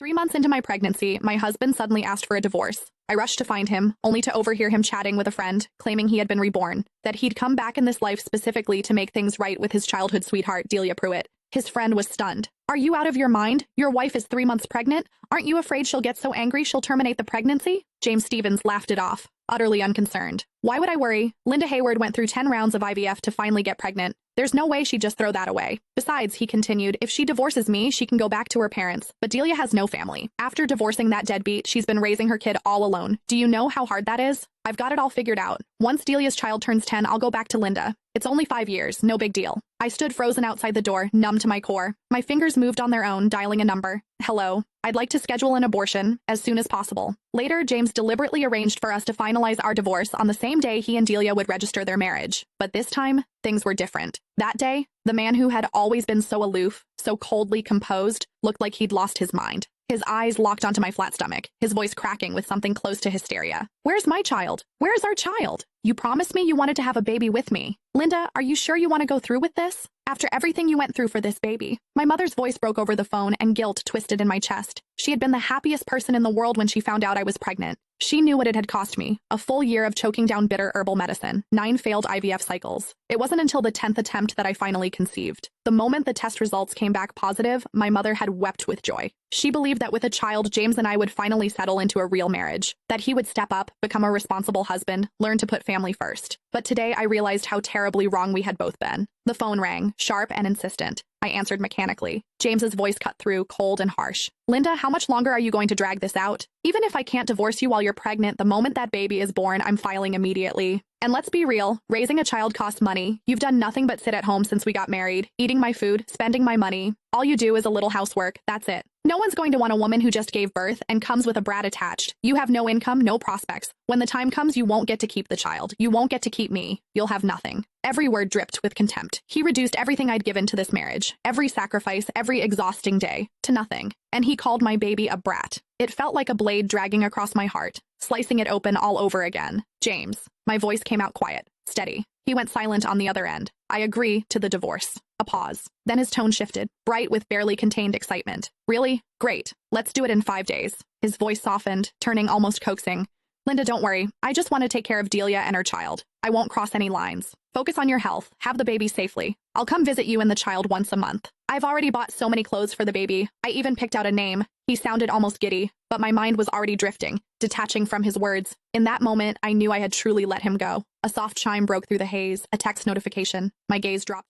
3 months into my pregnancy, my husband suddenly asked for a divorce. I rushed to find him, only to overhear him chatting with a friend, claiming he had been reborn, that he'd come back in this life specifically to make things right with his childhood sweetheart, Delia Pruitt. His friend was stunned. "Are you out of your mind? Your wife is 3 months pregnant? Aren't you afraid she'll get so angry she'll terminate the pregnancy?" James Stevens laughed it off, utterly unconcerned. "Why would I worry? Linda Hayward went through 10 rounds of IVF to finally get pregnant. There's no way she'd just throw that away. Besides," he continued, "if she divorces me, she can go back to her parents. But Delia has no family. After divorcing that deadbeat, she's been raising her kid all alone. Do you know how hard that is? I've got it all figured out. Once Delia's child turns 10, I'll go back to Linda. It's only 5 years, no big deal." I stood frozen outside the door, numb to my core. My fingers moved on their own, dialing a number. "Hello. I'd like to schedule an abortion as soon as possible." Later, James deliberately arranged for us to finalize our divorce on the same day he and Delia would register their marriage. But this time, things were different. That day, the man who had always been so aloof, so coldly composed, looked like he'd lost his mind. His eyes locked onto my flat stomach, his voice cracking with something close to hysteria. "Where's my child? Where's our child? You promised me you wanted to have a baby with me. Linda, are you sure you want to go through with this? After everything you went through for this baby?" My mother's voice broke over the phone and guilt twisted in my chest. She had been the happiest person in the world when she found out I was pregnant. She knew what it had cost me, a full year of choking down bitter herbal medicine, 9 failed IVF cycles. It wasn't until the 10th attempt that I finally conceived. The moment the test results came back positive, my mother had wept with joy. She believed that with a child, James and I would finally settle into a real marriage, that he would step up, become a responsible husband, learn to put family first. But today I realized how terribly wrong we had both been. The phone rang, sharp and insistent. I answered mechanically. James's voice cut through, cold and harsh. "Linda, how much longer are you going to drag this out? Even if I can't divorce you while you're pregnant, the moment that baby is born, I'm filing immediately. And let's be real, raising a child costs money. You've done nothing but sit at home since we got married, eating my food, spending my money. All you do is a little housework, that's it. No one's going to want a woman who just gave birth and comes with a brat attached. You have no income, no prospects. When the time comes, you won't get to keep the child. You won't get to keep me. You'll have nothing." Every word dripped with contempt. He reduced everything I'd given to this marriage, every sacrifice, every exhausting day, to nothing. And he called my baby a brat. It felt like a blade dragging across my heart, slicing it open all over again. "James." My voice came out quiet, steady. He went silent on the other end. "I agree to the divorce." A pause. Then his tone shifted, bright with barely contained excitement. "Really? Great. Let's do it in 5 days." His voice softened, turning almost coaxing. "Linda, don't worry. I just want to take care of Delia and her child. I won't cross any lines. Focus on your health. Have the baby safely. I'll come visit you and the child once a month. I've already bought so many clothes for the baby. I even picked out a name." He sounded almost giddy, but my mind was already drifting, detaching from his words. In that moment, I knew I had truly let him go. A soft chime broke through the haze, a text notification. My gaze dropped.